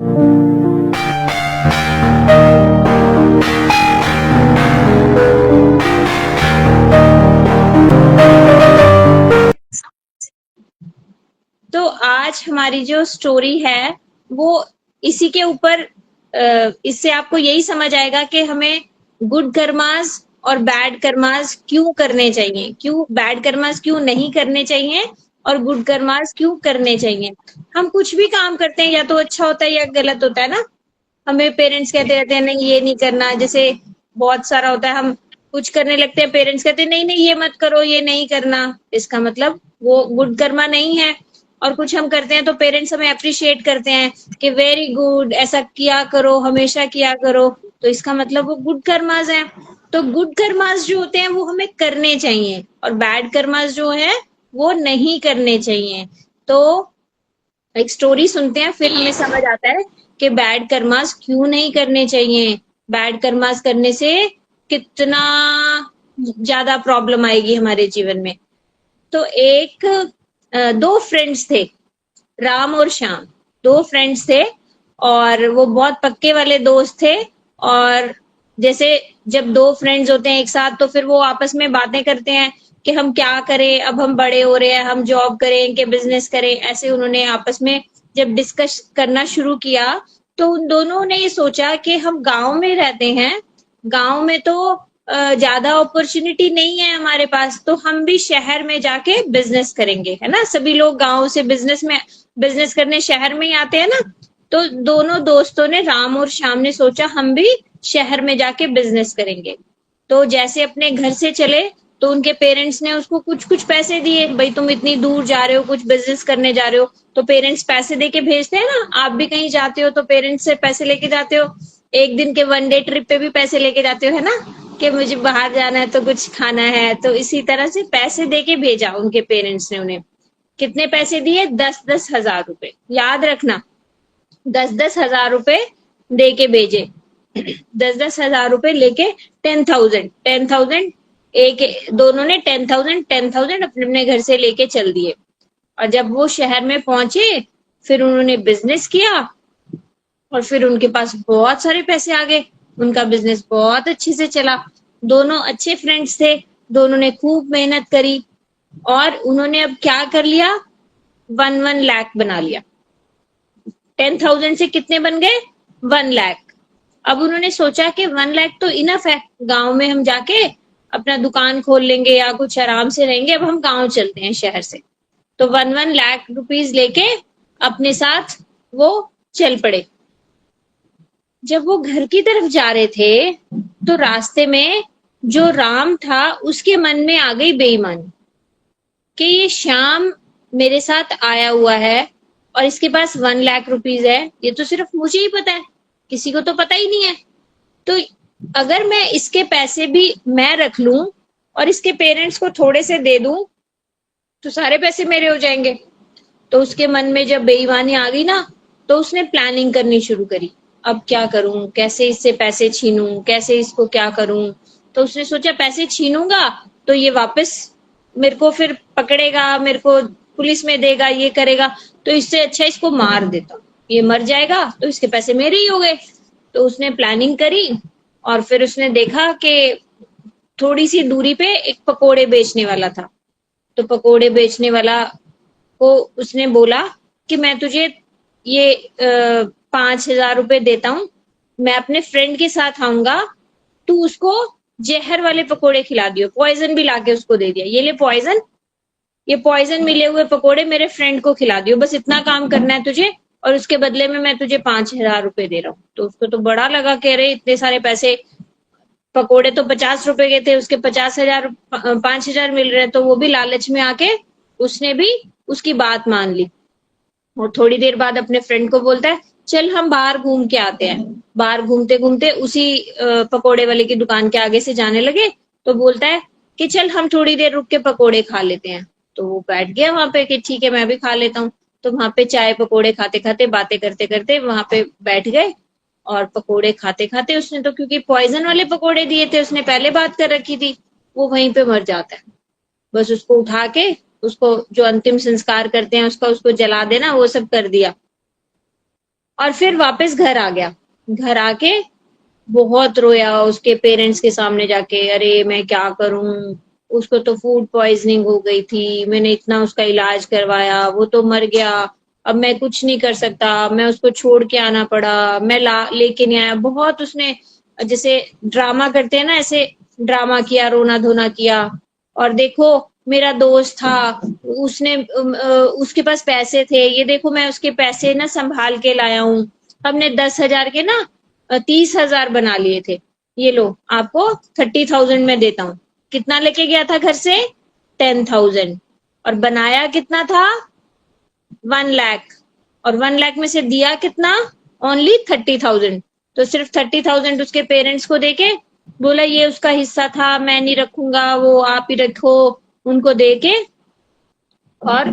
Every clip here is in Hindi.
तो आज हमारी जो स्टोरी है वो इसी के ऊपर, इससे आपको यही समझ आएगा कि हमें गुड कर्मास और बैड कर्मास क्यों करने चाहिए, क्यों बैड कर्मास क्यों नहीं करने चाहिए और गुड कर्मास क्यों करने चाहिए। हम कुछ भी काम करते हैं या तो अच्छा होता है या गलत होता है ना। हमें पेरेंट्स कहते रहते हैं नहीं ये नहीं करना, जैसे बहुत सारा होता है, हम कुछ करने लगते हैं, पेरेंट्स कहते हैं नहीं नहीं ये मत करो, ये नहीं करना, इसका मतलब वो गुड कर्मा नहीं है। और कुछ हम करते हैं तो पेरेंट्स हमें अप्रिशिएट करते हैं कि वेरी गुड, ऐसा किया करो, हमेशा किया करो, तो इसका मतलब वो गुड कर्मास है। तो गुड कर्मास जो होते हैं वो हमें करने चाहिए और बैड कर्मास जो है वो नहीं करने चाहिए। तो एक स्टोरी सुनते हैं फिर हमें समझ आता है कि बैड कर्मास क्यों नहीं करने चाहिए, बैड कर्मास करने से कितना ज्यादा प्रॉब्लम आएगी हमारे जीवन में। तो दो फ्रेंड्स थे, राम और श्याम, दो फ्रेंड्स थे और वो बहुत पक्के वाले दोस्त थे। और जैसे जब दो फ्रेंड्स होते हैं एक साथ तो फिर वो आपस में बातें करते हैं कि हम क्या करें, अब हम बड़े हो रहे हैं, हम जॉब करें कि बिजनेस करें। ऐसे उन्होंने आपस में जब डिस्कस करना शुरू किया तो उन दोनों ने ये सोचा कि हम गांव में रहते हैं, गांव में तो ज्यादा अपॉर्चुनिटी नहीं है हमारे पास, तो हम भी शहर में जाके बिजनेस करेंगे, है ना। सभी लोग गांव से बिजनेस करने शहर में ही आते हैं ना। तो दोनों दोस्तों ने, राम और श्याम ने सोचा हम भी शहर में जाके बिजनेस करेंगे। तो जैसे अपने घर से चले तो उनके पेरेंट्स ने उसको कुछ कुछ पैसे दिए, भाई तुम इतनी दूर जा रहे हो, कुछ बिजनेस करने जा रहे हो, तो पेरेंट्स पैसे दे के भेजते हैं ना। आप भी कहीं जाते हो तो पेरेंट्स से पैसे लेके जाते हो, एक दिन के वन डे ट्रिप पे भी पैसे लेके जाते हो, है ना, कि मुझे बाहर जाना है तो कुछ खाना है। तो इसी तरह से पैसे दे के भेजा उनके पेरेंट्स ने उन्हें। कितने पैसे दिए? 10-10 हजार रुपए, याद रखना, 10-10 हजार रुपए दे के भेजे। 10-10 हजार रुपए लेके 10,000 एक, दोनों ने 10,000 अपने अपने घर से लेके चल दिए। और जब वो शहर में पहुंचे फिर उन्होंने बिजनेस किया और फिर उनके पास बहुत सारे पैसे आ गए, उनका बिजनेस बहुत अच्छे से चला। दोनों अच्छे फ्रेंड्स थे, दोनों ने खूब मेहनत करी और उन्होंने अब क्या कर लिया, 1-1 लाख बना लिया। 10,000 से कितने बन गए? 1 लाख। अब उन्होंने सोचा कि 1 लाख तो इनफ है, गांव में हम जाके अपना दुकान खोल लेंगे या कुछ आराम से रहेंगे, अब हम गांव चलते हैं शहर से। तो 1-1 लाख रुपीज लेके अपने साथ वो चल पड़े। जब वो घर की तरफ जा रहे थे तो रास्ते में जो राम था उसके मन में आ गई बेईमानी कि ये श्याम मेरे साथ आया हुआ है और इसके पास 1 लाख रुपीज है, ये तो सिर्फ मुझे ही पता है, किसी को तो पता ही नहीं है। तो अगर मैं इसके पैसे भी मैं रख लूं और इसके पेरेंट्स को थोड़े से दे दूं तो सारे पैसे मेरे हो जाएंगे। तो उसके मन में जब बेईमानी आ गई ना तो उसने प्लानिंग करनी शुरू करी, अब क्या करूं, कैसे इससे पैसे छीनूं, कैसे इसको क्या करूं। तो उसने सोचा पैसे छीनूंगा तो ये वापस मेरे को फिर पकड़ेगा, मेरे को पुलिस में देगा, ये करेगा, तो इससे अच्छा इसको मार देता हूँ, ये मर जाएगा तो इसके पैसे मेरे ही हो गए। तो उसने प्लानिंग करी और फिर उसने देखा कि थोड़ी सी दूरी पे एक पकोड़े बेचने वाला था। तो पकोड़े बेचने वाला को उसने बोला कि मैं तुझे ये 5,000 रुपए देता हूँ, मैं अपने फ्रेंड के साथ आऊंगा, तू उसको जहर वाले पकोड़े खिला दियो। पॉइजन भी लाके उसको दे दिया, ये ले पॉइजन, ये पॉइजन मिले हुए पकोड़े मेरे फ्रेंड को खिला दियो, बस इतना काम करना है तुझे और उसके बदले में मैं तुझे 5,000 रुपए दे रहा हूँ। तो उसको तो बड़ा लगा, कह रहे इतने सारे पैसे, पकोड़े तो 50 रुपए के थे, उसके 50,000, 5,000 मिल रहे, तो वो भी लालच में आके उसने भी उसकी बात मान ली। और थोड़ी देर बाद अपने फ्रेंड को बोलता है चल हम बाहर घूम के आते हैं। बाहर घूमते घूमते उसी पकोड़े वाले की दुकान के आगे से जाने लगे तो बोलता है कि चल हम थोड़ी देर रुक के पकोड़े खा लेते हैं। तो वो बैठ गया वहां पे कि ठीक है मैं भी खा लेता हूँ। तो वहां पे चाय पकोड़े खाते खाते बातें करते करते वहां पे बैठ गए और पकोड़े खाते खाते उसने तो, क्योंकि पॉइजन वाले पकोड़े दिए थे, उसने पहले बात कर रखी थी, वो वहीं पे मर जाता है। बस उसको उठा के उसको जो अंतिम संस्कार करते हैं उसका, उसको जला देना, वो सब कर दिया। और फिर वापस घर आ गया। घर आके बहुत रोया उसके पेरेंट्स के सामने जाके, अरे मैं क्या करूं, उसको तो फूड पॉइजनिंग हो गई थी, मैंने इतना उसका इलाज करवाया, वो तो मर गया, अब मैं कुछ नहीं कर सकता, मैं उसको छोड़ के आना पड़ा, मैं लेके नहीं आया। बहुत उसने जैसे ड्रामा करते हैं ना, ऐसे ड्रामा किया, रोना धोना किया। और देखो मेरा दोस्त था, उसने उसके पास पैसे थे, ये देखो मैं उसके पैसे ना संभाल के लाया हूँ, हमने 10,000 के ना 30,000 बना लिए थे, ये लो आपको 30,000 में देता हूँ। कितना लेके गया था घर से? 10,000। और बनाया कितना था? 1 लाख। और 1 लाख में से दिया कितना? ओनली 30,000। तो सिर्फ 30,000 उसके पेरेंट्स को देके बोला ये उसका हिस्सा था, मैं नहीं रखूंगा, वो आप ही रखो। उनको देके और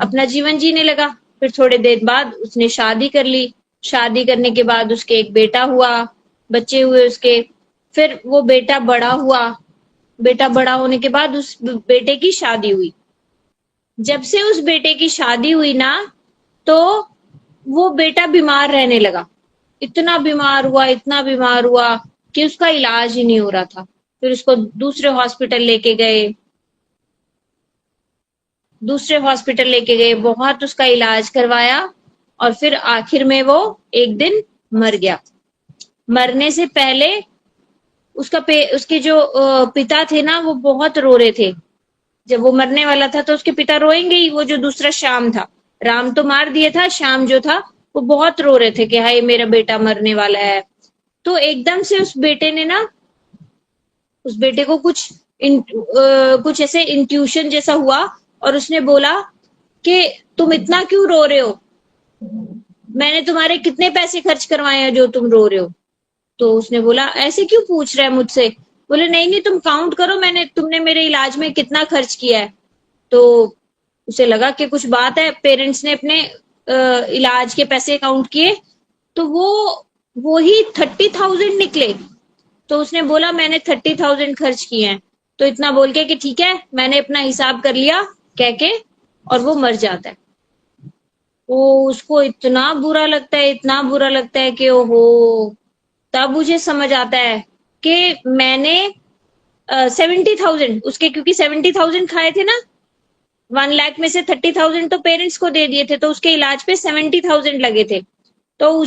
अपना जीवन जीने लगा। फिर थोड़े देर बाद उसने शादी कर ली। शादी करने के बाद उसके एक बेटा हुआ, बच्चे हुए उसके। फिर वो बेटा बड़ा हुआ। बेटा बड़ा होने के बाद उस बेटे की शादी हुई। जब से उस बेटे की शादी हुई ना, तो वो बेटा बीमार रहने लगा। इतना बीमार हुआ, इतना बीमार हुआ कि उसका इलाज ही नहीं हो रहा था। फिर उसको दूसरे हॉस्पिटल लेके गए, बहुत उसका इलाज करवाया। और फिर आखिर में वो एक दिन मर गया। मरने से पहले उसके जो पिता थे ना, वो बहुत रो रहे थे। जब वो मरने वाला था तो उसके पिता रोएंगे ही। वो जो दूसरा श्याम था, राम तो मार दिया था, श्याम जो था वो बहुत रो रहे थे कि हाय मेरा बेटा मरने वाला है। तो एकदम से उस बेटे ने ना, उस बेटे को कुछ ऐसे इंट्यूशन जैसा हुआ, और उसने बोला कि तुम इतना क्यों रो रहे हो, मैंने तुम्हारे कितने पैसे खर्च करवाए हैं जो तुम रो रहे हो। तो उसने बोला ऐसे क्यों पूछ रहा है मुझसे। बोले नहीं नहीं, तुम काउंट करो, तुमने मेरे इलाज में कितना खर्च किया है। तो उसे लगा कि कुछ बात है। पेरेंट्स ने अपने इलाज के पैसे काउंट किए, तो वो ही 30,000 निकले। तो उसने बोला मैंने 30,000 खर्च किए हैं। तो इतना बोल के कि ठीक है मैंने अपना हिसाब कर लिया कह के, और वो मर जाता है। वो उसको इतना बुरा लगता है, इतना बुरा लगता है कि ओहो। तब मुझे समझ आता है कि मैंने 70,000 उसके, क्योंकि 70,000 खाए थे ना, 1 लाख में से 30,000 तो पेरेंट्स को दे दिए थे, तो उसके इलाज पे 70,000 लगे थे। तो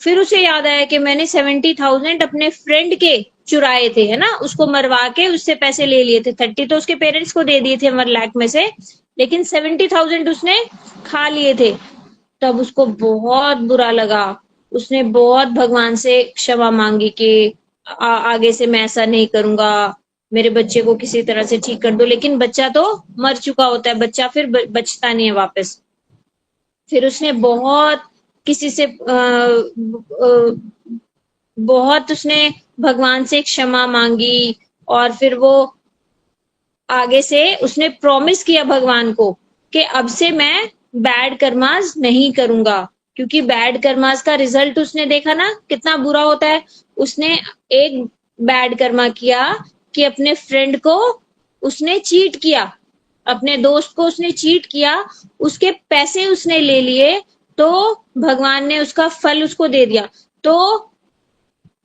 फिर उसे याद आया कि मैंने 70,000 अपने फ्रेंड के चुराए थे, है ना, उसको मरवा के उससे पैसे ले लिए थे। 30 तो उसके पेरेंट्स को दे दिए थे 1 लाख में से, लेकिन 70,000 उसने खा लिए थे। तब उसको बहुत बुरा लगा। उसने बहुत भगवान से क्षमा मांगी कि आगे से मैं ऐसा नहीं करूंगा, मेरे बच्चे को किसी तरह से ठीक कर दो। लेकिन बच्चा तो मर चुका होता है, बच्चा फिर बचता नहीं है वापस। फिर उसने बहुत किसी से बहुत उसने भगवान से क्षमा मांगी। और फिर वो आगे से उसने प्रॉमिस किया भगवान को कि अब से मैं बैड कर्मास नहीं करूंगा, क्योंकि बैड कर्मास का रिजल्ट उसने देखा ना कितना बुरा होता है। उसने एक बैड कर्मा किया कि अपने फ्रेंड को उसने चीट किया, अपने दोस्त को उसने चीट किया, उसके पैसे उसने ले लिए, तो भगवान ने उसका फल उसको दे दिया। तो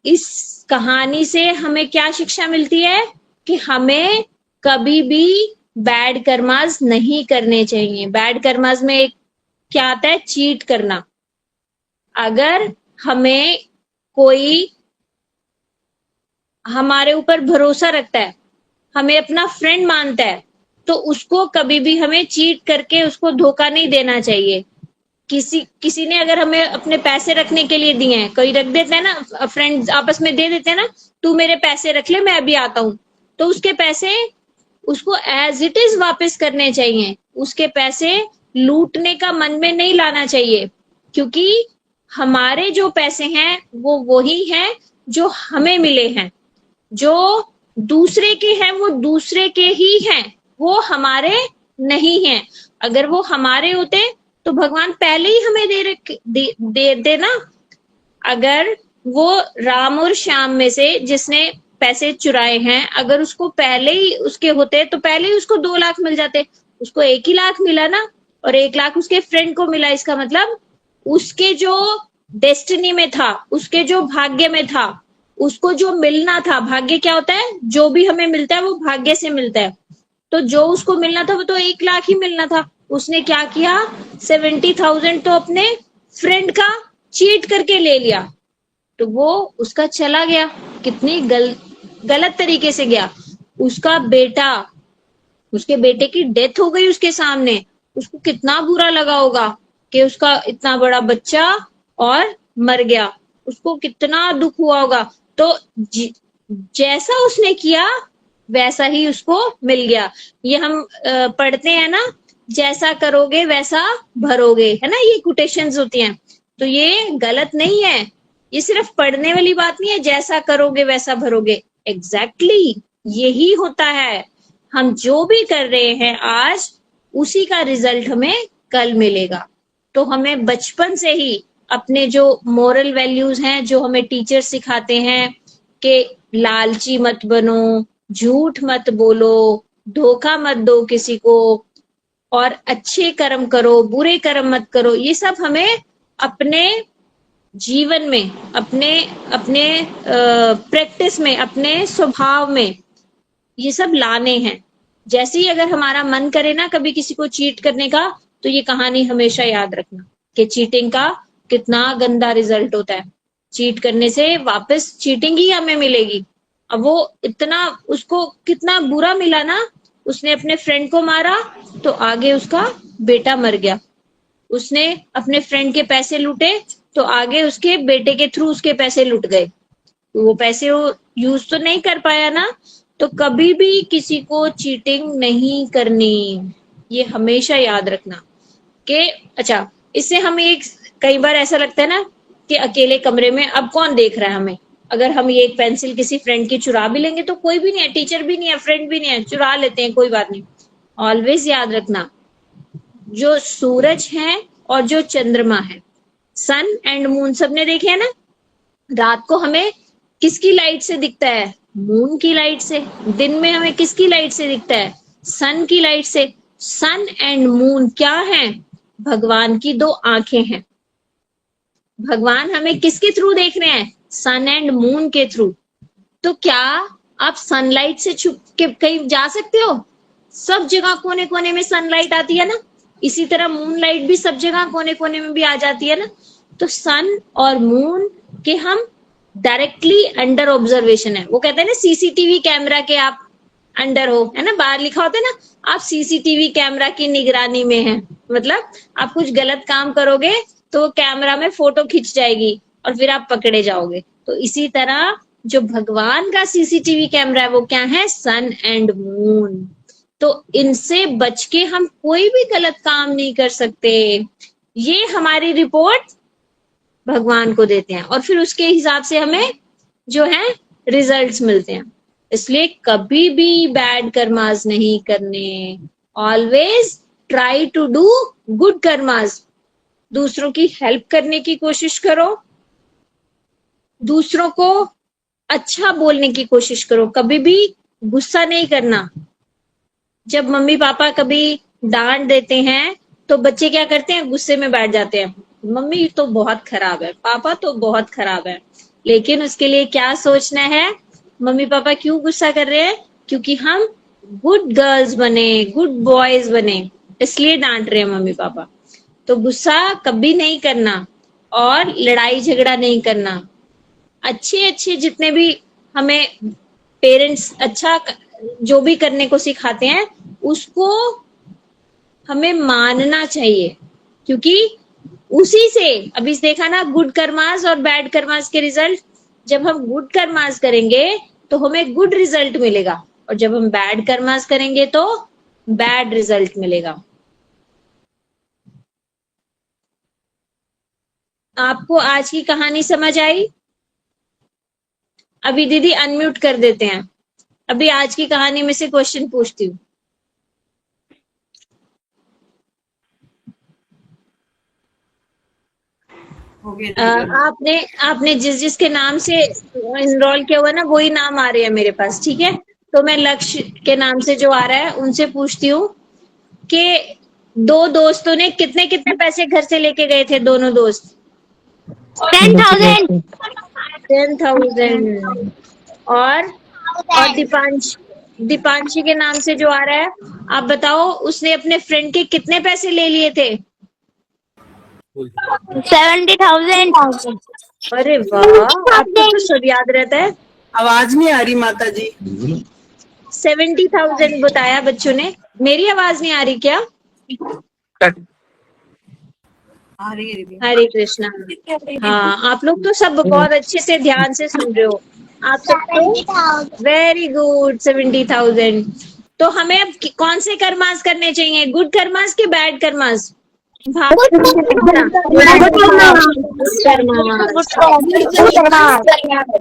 इस कहानी से हमें क्या शिक्षा मिलती है कि हमें कभी भी बैड कर्मास नहीं करने चाहिए। बैड कर्मास में एक क्या आता है? चीट करना। अगर हमें कोई हमारे ऊपर भरोसा रखता है, हमें अपना फ्रेंड मानता है, तो उसको कभी भी हमें चीट करके उसको धोखा नहीं देना चाहिए। किसी ने अगर हमें अपने पैसे रखने के लिए दिए हैं, कोई रख देता है ना, फ्रेंड्स आपस में दे देते हैं ना, तू मेरे पैसे रख ले मैं अभी आता हूं, तो उसके पैसे उसको एज इट इज वापस करने चाहिए। उसके पैसे लूटने का मन में नहीं लाना चाहिए, क्योंकि हमारे जो पैसे हैं वो वही हैं जो हमें मिले हैं। जो दूसरे के हैं वो दूसरे के ही हैं, वो हमारे नहीं हैं। अगर वो हमारे होते तो भगवान पहले ही हमें दे देना। अगर वो राम और श्याम में से जिसने पैसे चुराए हैं, अगर उसको पहले ही उसके होते तो पहले ही उसको 2 लाख मिल जाते। उसको 1 ही लाख मिला ना, और 1 लाख उसके फ्रेंड को मिला। इसका मतलब उसके जो डेस्टिनी में था, उसके जो भाग्य में था, उसको जो मिलना था, भाग्य क्या होता है, जो भी हमें मिलता है वो भाग्य से मिलता है, तो जो उसको मिलना था वो तो 1 लाख ही मिलना था। उसने क्या किया, 70,000 तो अपने फ्रेंड का चीट करके ले लिया, तो वो उसका चला गया। कितनी गलत तरीके से गया। उसका बेटा, उसके बेटे की डेथ हो गई उसके सामने, उसको कितना बुरा लगा होगा कि उसका इतना बड़ा बच्चा और मर गया, उसको कितना दुख हुआ होगा। तो जैसा उसने किया वैसा ही उसको मिल गया। ये हम पढ़ते हैं ना, जैसा करोगे वैसा भरोगे, है ना, ये कोटेशंस होती हैं। तो ये गलत नहीं है, ये सिर्फ पढ़ने वाली बात नहीं है, जैसा करोगे वैसा भरोगे। एग्जैक्टली यही होता है। हम जो भी कर रहे हैं आज, उसी का रिजल्ट हमें कल मिलेगा। तो हमें बचपन से ही अपने जो मोरल वैल्यूज हैं, जो हमें टीचर सिखाते हैं कि लालची मत बनो, झूठ मत बोलो, धोखा मत दो किसी को, और अच्छे कर्म करो, बुरे कर्म मत करो, ये सब हमें अपने जीवन में, अपने अपने प्रैक्टिस में, अपने स्वभाव में ये सब लाने हैं। जैसे ही अगर हमारा मन करे ना कभी किसी को चीट करने का, तो ये कहानी हमेशा याद रखना कि चीटिंग का कितना गंदा रिजल्ट होता है। चीट करने से वापस चीटिंग ही हमें मिलेगी। अब वो इतना, उसको कितना बुरा मिला ना, उसने अपने फ्रेंड को मारा तो आगे उसका बेटा मर गया। उसने अपने फ्रेंड के पैसे लूटे तो आगे उसके बेटे के थ्रू उसके पैसे लुट गए। तो वो पैसे वो यूज तो नहीं कर पाया ना। तो कभी भी किसी को चीटिंग नहीं करनी, ये हमेशा याद रखना। कि अच्छा, इससे हम एक, कई बार ऐसा लगता है ना कि अकेले कमरे में अब कौन देख रहा है हमें, अगर हम ये एक पेंसिल किसी फ्रेंड की चुरा भी लेंगे तो कोई भी नहीं है, टीचर भी नहीं है, फ्रेंड भी नहीं है, चुरा लेते हैं, कोई बात नहीं। ऑलवेज याद रखना, जो सूरज है और जो चंद्रमा है, सन एंड मून, सबने देखे है ना, रात को हमें किसकी लाइट से दिखता है, मून की लाइट से। दिन में हमें किसकी लाइट से दिखता है, सन की लाइट से। सन एंड मून क्या है, भगवान की दो आंखें हैं। भगवान हमें किसके थ्रू देख रहे हैं, सन एंड मून के थ्रू। तो क्या आप सनलाइट से छुप के कहीं जा सकते हो, सब जगह कोने कोने में सनलाइट आती है ना, इसी तरह मून लाइट भी सब जगह कोने कोने में भी आ जाती है ना। तो सन और मून के हम डायरेक्टली अंडर ऑब्जर्वेशन है। वो कहते हैं ना सीसीटीवी कैमरा के आप अंडर हो, है ना, बाहर लिखा होता है ना, आप सीसीटीवी कैमरा की निगरानी में है। मतलब आप कुछ गलत काम करोगे तो वो कैमरा में फोटो खिंच जाएगी और फिर आप पकड़े जाओगे। तो इसी तरह जो भगवान का सीसीटीवी कैमरा है वो क्या है, सन एंड मून। तो इनसे बच के हम कोई भी गलत काम नहीं कर सकते। ये हमारी रिपोर्ट भगवान को देते हैं और फिर उसके हिसाब से हमें जो है रिजल्ट्स मिलते हैं। इसलिए कभी भी बैड कर्मास नहीं करने, always try to do good karmas. दूसरों की हेल्प करने की कोशिश करो, दूसरों को अच्छा बोलने की कोशिश करो, कभी भी गुस्सा नहीं करना। जब मम्मी पापा कभी डांट देते हैं तो बच्चे क्या करते हैं, गुस्से में बैठ जाते हैं, मम्मी तो बहुत खराब है, पापा तो बहुत खराब है। लेकिन उसके लिए क्या सोचना है, मम्मी पापा क्यों गुस्सा कर रहे हैं, क्योंकि हम गुड गर्ल्स बने, गुड बॉयज बने, इसलिए डांट रहे हैं मम्मी पापा। तो गुस्सा कभी नहीं करना और लड़ाई झगड़ा नहीं करना। अच्छे अच्छे जितने भी हमें पेरेंट्स अच्छा जो भी करने को सिखाते हैं उसको हमें मानना चाहिए, क्योंकि उसी से अभी देखा ना गुड कर्मास और बैड कर्मास के रिजल्ट। जब हम गुड कर्मास करेंगे तो हमें गुड रिजल्ट मिलेगा और जब हम बैड कर्मास करेंगे तो बैड रिजल्ट मिलेगा। आपको आज की कहानी समझ आई? अभी दीदी अनम्यूट कर देते हैं, अभी आज की कहानी में से क्वेश्चन पूछती हूँ। आपने आपने जिस जिसके नाम से इनरोल किया हुआ ना वही नाम आ रहे हैं मेरे पास, ठीक है। तो मैं लक्ष्य के नाम से जो आ रहा है उनसे पूछती हूँ कि दो दोस्तों ने कितने कितने पैसे घर से लेके गए थे दोनों दोस्त? 10,000। 10,000। और दीपांशी के नाम से जो आ रहा है, आप बताओ उसने अपने फ्रेंड के कितने पैसे ले लिए थे? 70,000। अरे वाह, आपको तो सब याद रहता है। आवाज नहीं आ रही माता जी। 70,000 बताया बच्चों ने। मेरी आवाज नहीं आ रही क्या? हरे कृष्णा। हाँ, आप लोग तो सब बहुत अच्छे से ध्यान से सुन रहे हो। आप सबको वेरी गुड। 70,000। तो हमें अब कौन से कर्मास करने चाहिए, गुड कर्मास के बैड कर्मास?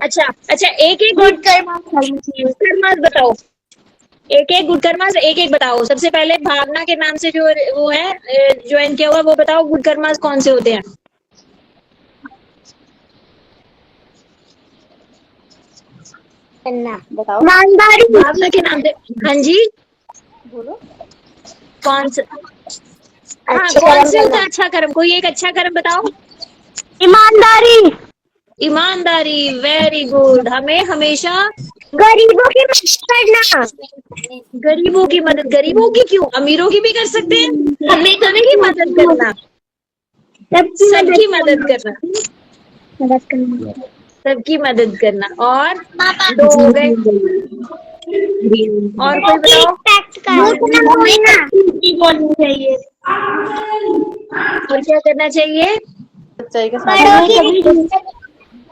अच्छा अच्छा, एक एक गुड कर्मास बताओ। एक एक गुड कर्मास एक एक बताओ। सबसे पहले भावना के नाम से जो वो है ज्वाइन किया हुआ, वो बताओ गुड कर्मास कौन से होते हैं? बताओ। ईमानदारी। भावना के नाम से। हाँ जी, बोलो। कौन सा? हाँ, कौन से होता है अच्छा कर्म? कोई एक अच्छा कर्म बताओ। ईमानदारी। ईमानदारी, वेरी गुड। हमें हमेशा गरीबों की मदद करना। गरीबों की मदद। गरीबों की क्यों, अमीरों की भी कर सकते हैं। हमें सबकी मदद करना, सबकी मदद करना, सबकी मदद करना। और दो हो गए। और कोई बताओ। बोलनी चाहिए। और क्या करना चाहिए?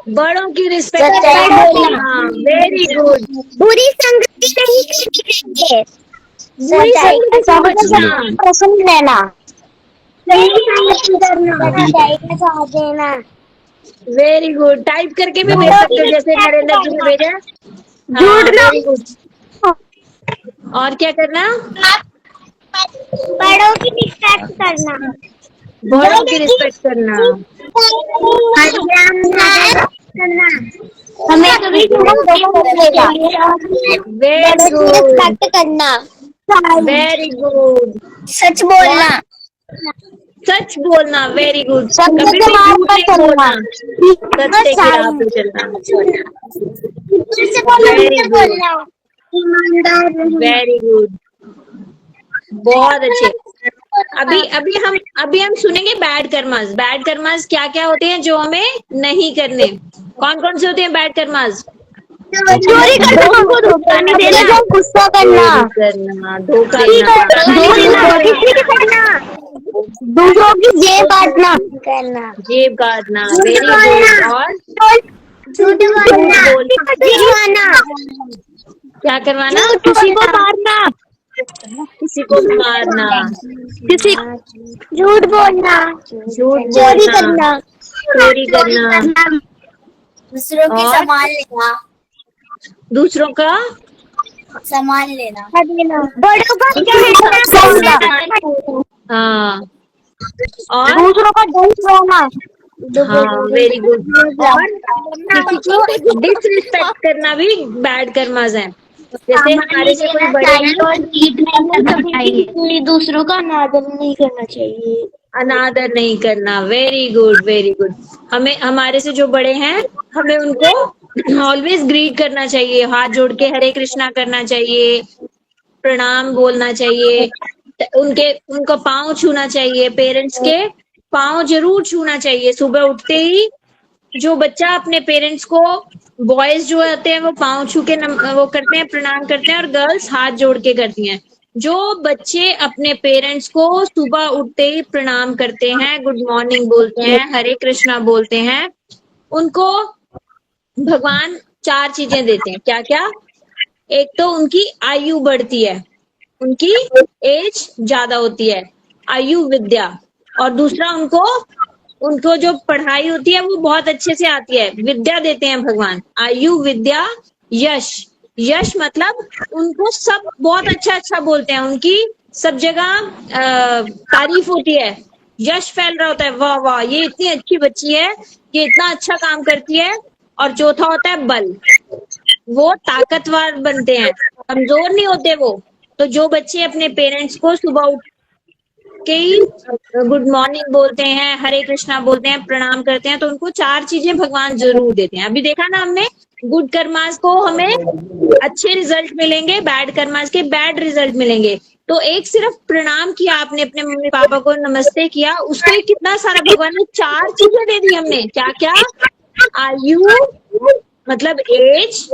बड़ों की रिस्पेक्ट करना। हाँ, वेरी गुड। बुरी संगति नहीं करनी चाहिए। बुरी संगति से बचना। प्रसन्न रहना। सच्चाई का साथ देना। Very good. टाइप करके भी भेज सकते हो, जैसे नरेंद्र जी ने भेजा। हाँ, वेरी गुड। और क्या करना? बड़ों की रिस्पेक्ट करना। बड़ों की रिस्पेक्ट करना। हमें कभी वेरी गुड, रिस्पेक्ट करना। Very good. सच बोलना। सच बोलना, वेरी गुड। सत्य कभी के भी मार्ग झूठ पर नहीं चलना। बोलना, सत्य की राह पे चलना। वेरी गुड, वेरी गुड, बहुत अच्छे। अभी हम सुनेंगे बैड कर्मास। बैड कर्मास क्या क्या होते हैं जो हमें नहीं करने? कौन कौन से होते हैं बैड कर्मास? चोरी करना, को धोखा नहीं देना, गुस्सा करना, चोरी करना, धोखा किसी देना, की करना, दूसरों की जेब काटना करना, जेब काटना, वेरी गुड। और झूठ बोलना, क्या करवाना? किसी को मारना, किसी को मारना, किसी झूठ बोलना, झूठ चोरी बोलना, करना, चोरी करना, दूसरों की और सामान लेना, दूसरों का सामान लेना, बड़ों का दूसरों का कहना, हाँ, और दूसरों का दोस्त रहना, हाँ, वेरी गुड। और किसी को डिसरिस्पेक्ट करना भी बैड कर्मास है। जैसे हमारे से कोई बड़े हैं, और चीट नहीं करना चाहिए, दूसरों का अनादर नहीं करना चाहिए, अनादर नहीं करना। Very good, very good. हमें हमारे से जो बड़े हैं, हमें उनको ऑलवेज ग्रीट करना चाहिए, हाथ जोड़ के हरे कृष्णा करना चाहिए, प्रणाम बोलना चाहिए, उनका पाँव छूना चाहिए। पेरेंट्स के पाँव जरूर छूना चाहिए। सुबह उठते ही जो बच्चा अपने पेरेंट्स को, बॉयज जो होते हैं वो पाँव छू के वो करते हैं, प्रणाम करते हैं, और गर्ल्स हाथ जोड़ के करती हैं। जो बच्चे अपने पेरेंट्स को सुबह उठते ही प्रणाम करते हैं, गुड मॉर्निंग बोलते हैं, हरे कृष्णा बोलते हैं, उनको भगवान 4 चीजें देते हैं। क्या क्या? एक तो उनकी आयु बढ़ती है, उनकी एज ज्यादा होती है, आयु विद्या। और दूसरा, उनको उनको जो पढ़ाई होती है वो बहुत अच्छे से आती है, विद्या देते हैं भगवान। आयु, विद्या, यश। यश मतलब उनको सब बहुत अच्छा अच्छा बोलते हैं, उनकी सब जगह तारीफ होती है, यश फैल रहा होता है, वाह वाह ये इतनी अच्छी बच्ची है, ये इतना अच्छा काम करती है। और चौथा होता है बल, वो ताकतवर बनते हैं, कमजोर नहीं होते वो। तो जो बच्चे अपने पेरेंट्स को सुबह के ही गुड मॉर्निंग बोलते हैं, हरे कृष्णा बोलते हैं, प्रणाम करते हैं, तो उनको 4 चीजें भगवान जरूर देते हैं। अभी देखा ना हमने, गुड कर्मास को हमें अच्छे रिजल्ट मिलेंगे, बैड कर्मास के बैड रिजल्ट मिलेंगे। तो एक सिर्फ प्रणाम किया आपने, अपने मम्मी पापा को नमस्ते किया, उसको ही कितना सारा भगवान ने 4 चीजें दे दी हमने। क्या क्या? आयु मतलब एज,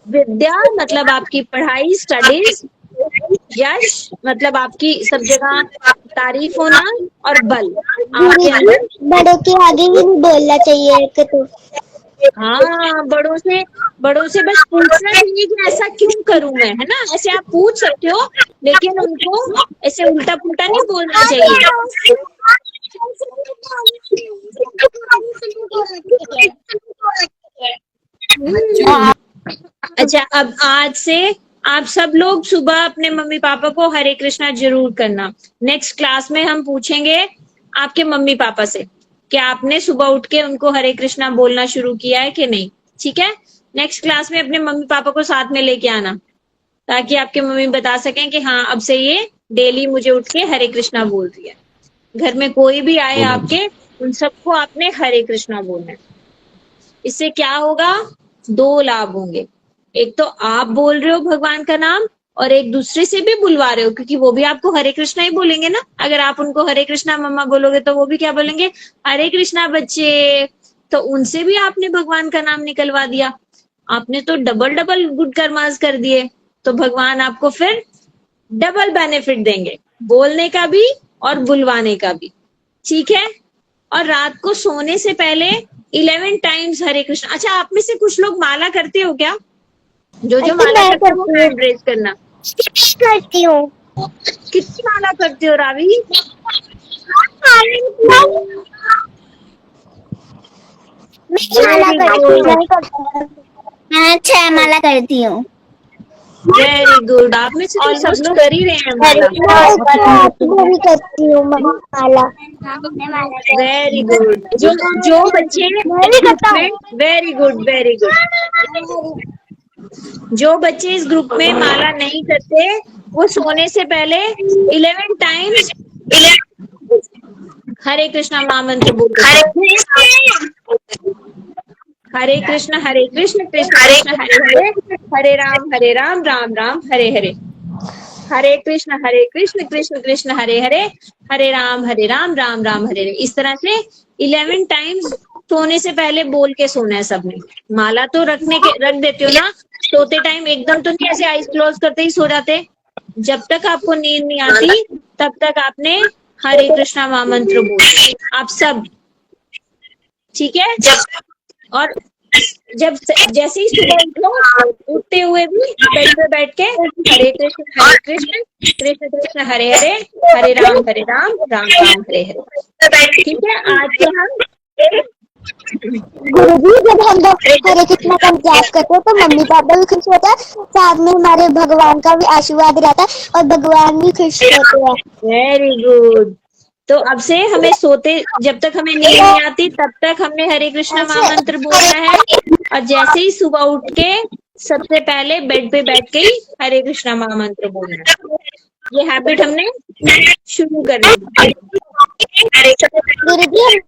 विद्या मतलब आपकी पढ़ाई स्टडीज, यश मतलब आपकी सब जगह तारीफ होना, और बल आपके अंदर। बड़ों के आगे भी नहीं बोलना चाहिए एक तो। हाँ, बड़ों से बस पूछना चाहिए कि ऐसा क्यों करूं मैं, है ना, ऐसे आप पूछ सकते हो, लेकिन उनको ऐसे उल्टा पुल्टा नहीं बोलना चाहिए। अच्छा, अब आज से आप सब लोग सुबह अपने मम्मी पापा को हरे कृष्णा जरूर करना। नेक्स्ट क्लास में हम पूछेंगे आपके मम्मी पापा से कि आपने सुबह उठ के उनको हरे कृष्णा बोलना शुरू किया है कि नहीं। ठीक है, नेक्स्ट क्लास में अपने मम्मी पापा को साथ में लेके आना, ताकि आपके मम्मी बता सकें कि हाँ अब से ये डेली मुझे उठ के हरे कृष्णा बोल रही है। घर में कोई भी आए आपके, उन सबको आपने हरे कृष्णा बोलना है। इससे क्या होगा? 2 लाभ होंगे। एक तो आप बोल रहे हो भगवान का नाम, और एक दूसरे से भी बुलवा रहे हो, क्योंकि वो भी आपको हरे कृष्णा ही बोलेंगे ना। अगर आप उनको हरे कृष्णा मम्मा बोलोगे तो वो भी क्या बोलेंगे? हरे कृष्णा बच्चे। तो उनसे भी आपने भगवान का नाम निकलवा दिया। आपने तो डबल डबल गुड कर्मास कर दिए। तो भगवान आपको फिर डबल बेनिफिट देंगे, बोलने का भी और बुलवाने का भी। ठीक है, और रात को सोने से पहले 11 टाइम्स हरे कृष्णा। अच्छा, आप में से कुछ लोग माला करते हो क्या? जो माला करते हो वो हैंड रेज करना। करती हूँ। कितनी माला करते हो रावी? मैं 6 माला करती हूँ। Very good. आप में से तो सब लोग कर ही रहे हैं माला। भी करती हूँ माला। Very good. जो बच्चे वेरी गुड, वेरी गुड। जो बच्चे इस ग्रुप में माला नहीं करते, वो सोने से पहले 11 टाइम्स हरे कृष्णा महामंत्र बोलते हैं। हरे कृष्ण कृष्ण कृष्ण हरे हरे, हरे राम राम राम हरे हरे। हरे कृष्ण कृष्ण कृष्ण हरे हरे, हरे राम राम राम हरे हरे। इस तरह से 11 टाइम्स सोने से पहले बोल के सोना है सबने। माला तो रख देते हो ना, सोते टाइम एकदम तो नहीं ऐसे आईज क्लोज करते ही सो जाते। जब तक आपको नींद नहीं आती तब तक आपने हरे कृष्णा महामंत्र बोल, आप सब। ठीक है, और जब जैसे ही सुबह उठो, उठते हुए भी बेड पे बैठ के हरे कृष्ण कृष्ण कृष्ण हरे हरे, हरे राम राम राम हरे हरे। ठीक है, आज से हम गुरुजी, जब हम लोग हरे कृष्णा का जाप करते हैं तो मम्मी पापा भी खुश होता है, साथ में हमारे भगवान का भी आशीर्वाद रहता है और भगवान भी खुश होते हैं। Very good. तो अब से हमें सोते, जब तक हमें नींद नहीं आती तब तक हमने हरे कृष्णा महामंत्र बोलना है, और जैसे ही सुबह उठ के सबसे पहले बेड पे बैठ के ही हरे कृष्णा महामंत्र बोलना है। ये हैबिट हमने शुरू करनी है। गुरुजी,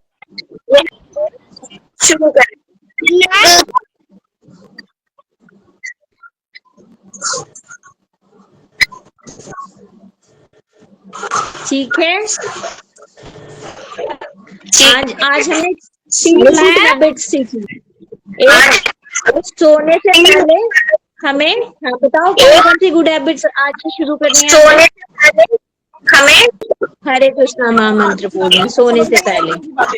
शुरू कर। ठीक है, आज हमने 3 हैबिट्स सीखी। एक, सोने से पहले हमें, हाँ बताओ कौन कौन सी गुड हैबिट्स आज से शुरू करनी है? सोने से पहले हमें हरे कृष्णा महामंत्र बोलना सोने से पहले।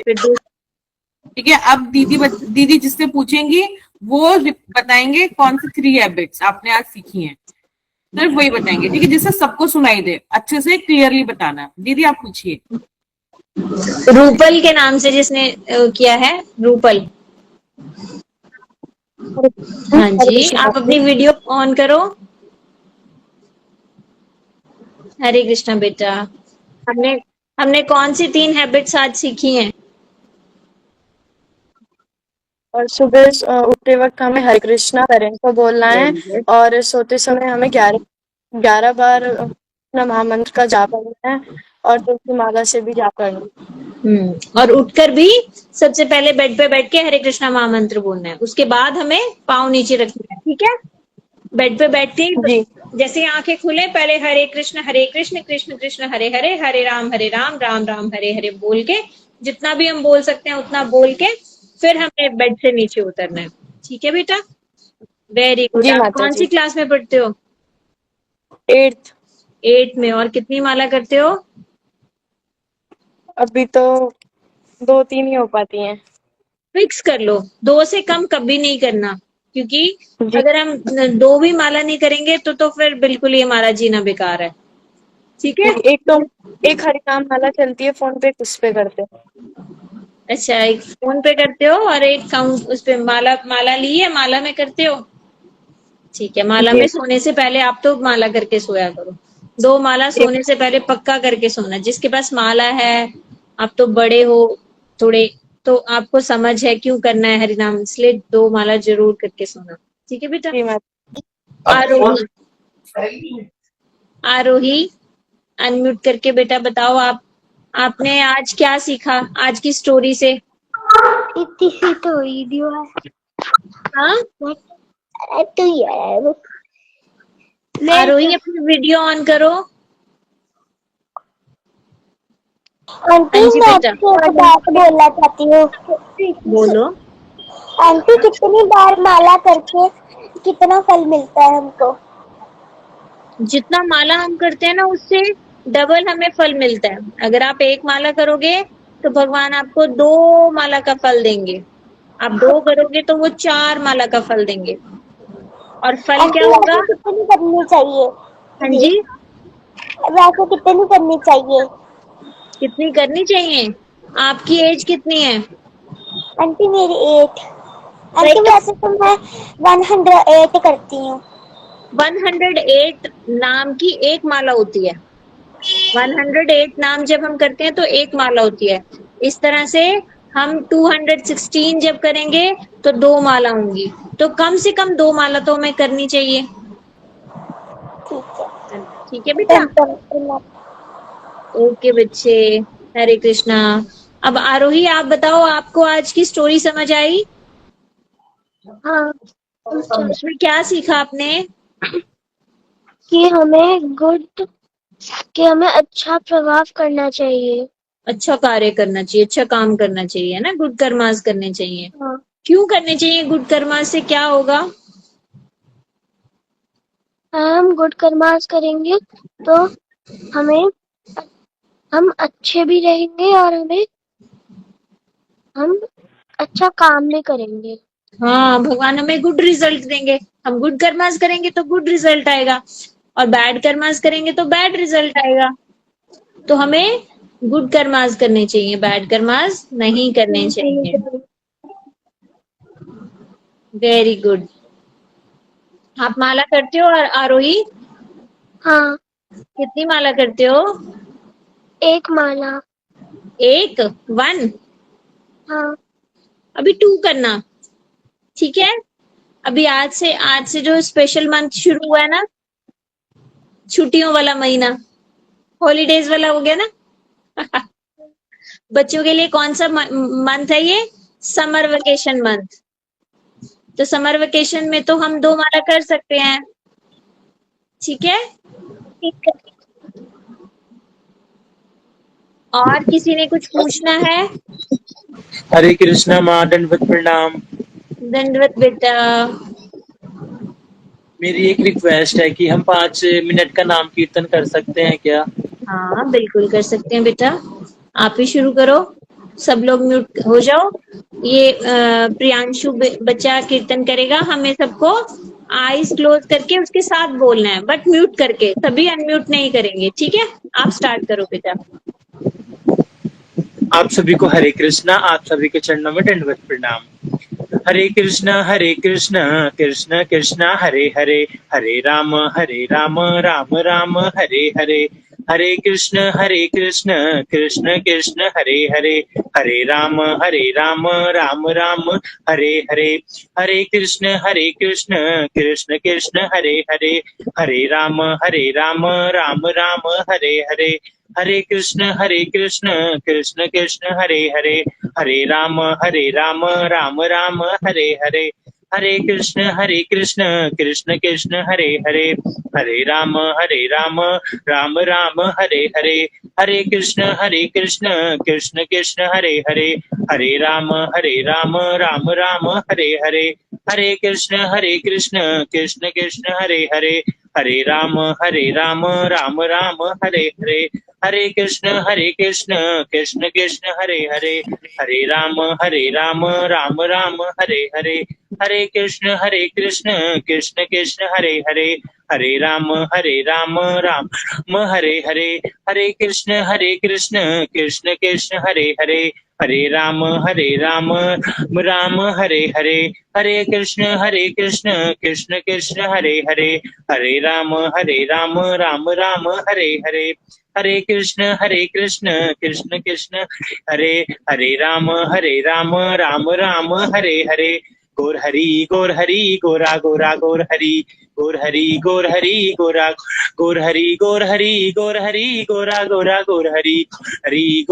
फिर ठीक है, अब दीदी जिससे पूछेंगी वो बताएंगे कौन सी 3 हैबिट्स आपने आज सीखी हैं, सिर्फ वही बताएंगे। ठीक है, जिससे सबको सुनाई दे, अच्छे से क्लियरली बताना। दीदी आप पूछिए। रूपल के नाम से जिसने किया है, रूपल। हाँ जी, आप अपनी वीडियो ऑन करो। हरे कृष्णा बेटा, हमने कौन सी 3 हैबिट्स आज सीखी हैं? और सुबह उठते वक्त हमें हरे कृष्णा करें को बोलना है, और सोते समय हमें 11 बार अपना महामंत्र का जाप करना है, और तुलसी माला से भी जाप करना। और उठकर भी सबसे पहले बेड पे बैठ के हरे कृष्णा महामंत्र बोलना है, उसके बाद हमें पाँव नीचे रखना है, ठीक है। बेड पे बैठते ही जी जैसे ही आंखें खुले पहले हरे कृष्ण कृष्ण कृष्ण हरे हरे, हरे राम राम राम हरे हरे बोल के, जितना भी हम बोल सकते हैं उतना बोल के फिर हमें बेड से नीचे उतरना है, ठीक है बेटा। Very good. जी आप माता कौन जी। सी क्लास में पढ़ते हो? 8th। 8 में। और कितनी माला करते हो? अभी तो 2-3 ही हो पाती हैं। फिक्स कर लो, 2 से कम कभी नहीं करना, क्योंकि जी अगर हम 2 भी माला नहीं करेंगे तो फिर बिल्कुल ये हमारा जीना बेकार है, ठीक जी, है। एक हरि नाम माला चलती है फोन पे, उस पे करते हैं। अच्छा, एक फोन पे करते हो और एक काउंट उस पे माला माला ली है, माला में करते हो, ठीक है। माला जी में सोने से पहले आप तो माला करके सोया करो, 2 माला एक सोने से पहले पक्का करके सोना। जिसके पास माला है, आप तो बड़े हो थोड़े, तो आपको समझ है क्यों करना है हरिनाम, इसलिए 2 माला जरूर करके सोना, ठीक है बेटा। जी माता। आरोही, आरोही अनम्यूट करके बेटा बताओ, आपने आज क्या सीखा आज की स्टोरी से? इतनी सी तो वीडियो है। हाँ, तो यार मैं आरोही अपनी वीडियो ऑन करो। आंटी हाँ जी मैं बेटा, आपसे एक बात बोलना चाहती हूँ। बोलो। आंटी कितनी बार माला करके कितना फल मिलता है हमको? जितना माला हम करते हैं ना उससे डबल हमें फल मिलता है। अगर आप 1 माला करोगे तो भगवान आपको 2 माला का फल देंगे, आप 2 करोगे तो वो 4 माला का फल देंगे। और फल क्या आंटी होगा? वैसे कितनी करनी चाहिए? हाँ जी जी, वैसे कितनी करनी चाहिए? कितनी करनी चाहिए? आपकी एज कितनी है? आंटी मेरी 8। आंटी राइट, वैसे तो मैं 108 करती हूँ। 108 नाम की 1 माला होती है। 108 नाम जब हम करते हैं तो 1 माला होती है। इस तरह से हम 216 जब करेंगे तो 2 माला होंगी, तो कम से कम 2 माला तो हमें करनी चाहिए, ठीक है। ठीक है बेटा। ओके बच्चे, हरे कृष्णा। अब आरोही आप बताओ, आपको आज की स्टोरी समझ आई? हाँ उसमें क्या सीखा आपने? कि हमें अच्छा प्रभाव करना चाहिए। अच्छा कार्य करना चाहिए, अच्छा काम करना चाहिए ना, गुड कर्मास करने चाहिए। हाँ क्यों करने चाहिए गुड कर्मास? से क्या होगा? हम गुड कर्मास करेंगे तो हमें हम अच्छे भी रहेंगे और हम अच्छा काम भी करेंगे। हाँ, भगवान हमें गुड रिजल्ट देंगे। हम गुड कर्मास करेंगे तो गुड रिजल्ट आएगा, और बैड कर्मास करेंगे तो बैड रिजल्ट आएगा। तो हमें गुड कर्मास करने चाहिए, बैड कर्मास नहीं करने चाहिए। Very good. आप माला करते हो और आरोही हाँ कितनी माला करते हो? 1 माला। 1, 1। हाँ अभी 2 करना, ठीक है। अभी आज से जो स्पेशल मंथ शुरू हुआ है ना, छुट्टियों वाला महीना, हॉलीडेज वाला हो गया ना। बच्चों के लिए कौन सा मंथ है ये? Summer vacation month. तो समर वेकेशन में तो हम 2 माला कर सकते हैं, ठीक है। ठीक है। और किसी ने कुछ पूछना है? हरे कृष्णा माँ, दंडवत प्रणाम। दंडवत बेटा। मेरी एक रिक्वेस्ट है कि हम 5 मिनट का नाम कीर्तन कर सकते हैं क्या? हाँ बिल्कुल कर सकते हैं बेटा, आप ही शुरू करो, सब लोग म्यूट हो जाओ। ये प्रियांशु बच्चा कीर्तन करेगा, हमें सबको आईज क्लोज करके उसके साथ बोलना है, बट म्यूट करके, सभी अनम्यूट नहीं करेंगे, ठीक है। आप स्टार्ट करो बेटा। आप सभी को हरे कृष्णा, आप सभी के चरणों में दंडवत प्रणाम। हरे कृष्णा कृष्ण कृष्ण हरे हरे, हरे राम राम राम हरे हरे। हरे कृष्ण कृष्ण कृष्ण हरे हरे, हरे राम राम राम हरे हरे। हरे कृष्ण कृष्ण कृष्ण हरे हरे, हरे राम राम राम हरे हरे। हरे कृष्ण कृष्ण कृष्ण हरे हरे, हरे राम राम राम हरे हरे, हरे कृष्ण कृष्ण कृष्ण हरे हरे, हरे राम राम राम हरे हरे, हरे कृष्ण कृष्ण कृष्ण हरे हरे, हरे राम राम राम हरे हरे, हरे कृष्ण कृष्ण कृष्ण हरे हरे, हरे राम राम राम हरे हरे, हरे कृष्ण कृष्ण कृष्ण हरे हरे, हरे राम राम राम हरे हरे, हरे कृष्ण कृष्ण कृष्ण हरे हरे, हरे राम राम राम हरे हरे, हरे कृष्ण कृष्ण कृष्ण हरे हरे, हरे राम राम हरे हरे, हरे कृष्ण कृष्ण कृष्ण हरे हरे, हरे राम राम राम हरे हरे, हरे कृष्ण कृष्ण कृष्ण हरे, हरे राम राम राम हरे हरे, गोर हरि गोरा गोरा गोर हरि, गोर हरि गोरा गोर हरि गोरा गोरा गोर हरि, हरि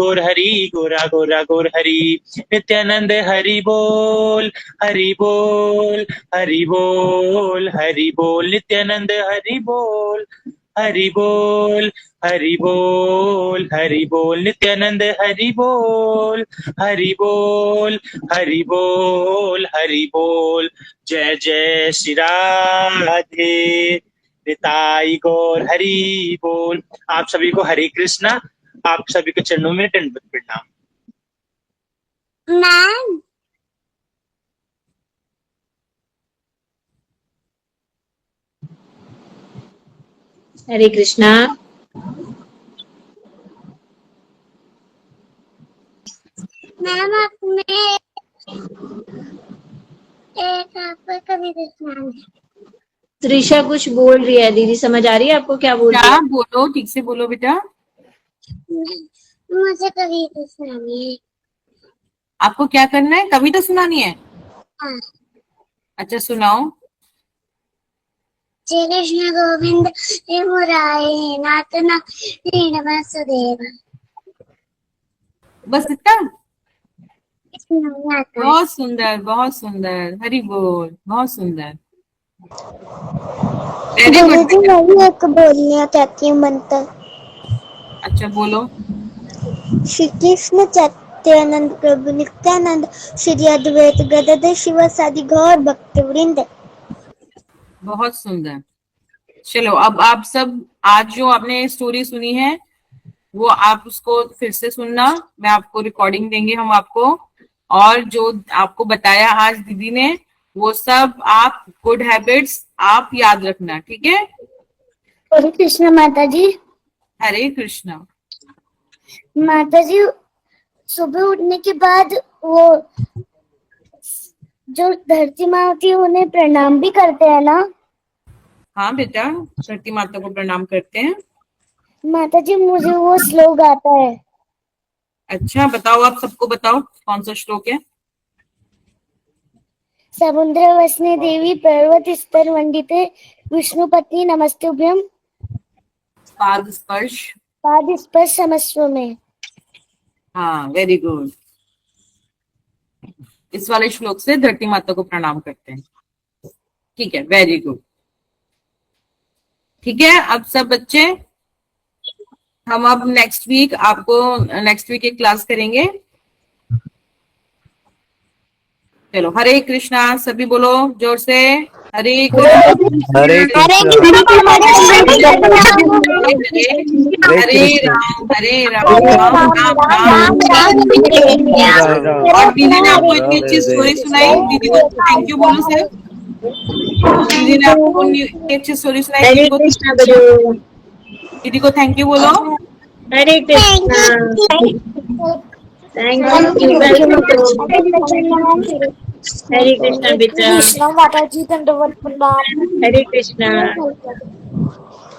गोरा गोरा गोर हरि, नित्यानंद हरि बोल हरि बोल हरि बोल हरि बोल, नित्यानंद हरि बोल हरि बोल हरि बोल हरि बोल, नित्यानंद हरि बोल हरि बोल हरि बोल हरि बोल, जय जय श्री राधे, निताई गौर हरि बोल। आप सभी को हरे कृष्णा, आप सभी के चरणों में दंडवत प्रणाम। मैम हरे कृष्णा। मैम आपने एक आपको कविता सुनानी त्रिशा कुछ बोल रही है, दीदी समझ आ रही है आपको क्या बोल रही क्या है? बोलो, ठीक से बोलो बेटा। है। मुझे कविता सुनानी है। आपको क्या करना है, कविता सुनानी है? हाँ। अच्छा सुनाओ। जय कृष्ण गोविंद हे मुरारे नाथ लीन वासुदेव। बस इतना? इसमें नहीं आता है। बहुत सुंदर, बहुत सुंदर, हरि बोल, बहुत सुंदर, वेरी गुड गुरुजी बेटा। मैं भी एक बोलना चाहती हूँ मंत्र। अच्छा बोलो। श्री कृष्ण चैतन्य प्रभु नित्यानंद श्री अद्वैत गदाधर शिवासादि गौर भक्तवृंद। बहुत सुंदर। चलो अब आप सब आज जो आपने स्टोरी सुनी है वो आप उसको फिर से सुनना, मैं आपको रिकॉर्डिंग देंगे हम आपको, और जो आपको बताया आज दीदी ने वो सब आप गुड हैबिट्स आप याद रखना, ठीक है? हरे कृष्ण माता जी। हरे कृष्णा। माता जी सुबह उठने के बाद वो जो धरती माँ होती है उन्हें प्रणाम भी करते हैं ना? हाँ बेटा, धरती माता को प्रणाम करते हैं। माता जी मुझे वो श्लोक आता है। अच्छा बताओ, आप सबको बताओ कौन सा श्लोक है। समुद्र वसने देवी पर्वत स्तर वंदिते विष्णुपत्नी नमस्तुभ्यम पाद स्पर्श। पाद स्पर्श समस्व में। हाँ वेरी गुड। इस वाले श्लोक से धरती माता को प्रणाम करते हैं, ठीक है, वेरी गुड। ठीक है, अब सब बच्चे हम अब नेक्स्ट वीक एक क्लास करेंगे। चलो हरे कृष्णा, सभी बोलो जोर से, हरे कृष्ण हरे हरे कृष्णा हरे हरे राम राम राम हरे राम और दीदी ने आपको इतनी राम अच्छी हरे स्टोरी सुनाई, दीदी को थैंक यू बोलो सर। दीदी ने आपको इतनी अच्छी स्टोरी सुनाई, हरे दीदी को कृष्णा बजो। दीदी को थैंक यू बोलो। Hare Krishna. Thank you, welcome. Hare Krishna बेटा। कृष्ण माता जी दंडवत प्रणाम। हरे कृष्णा।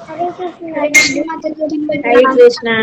हरे कृष्ण माता जी हरे प्रणाम। कृष्णा।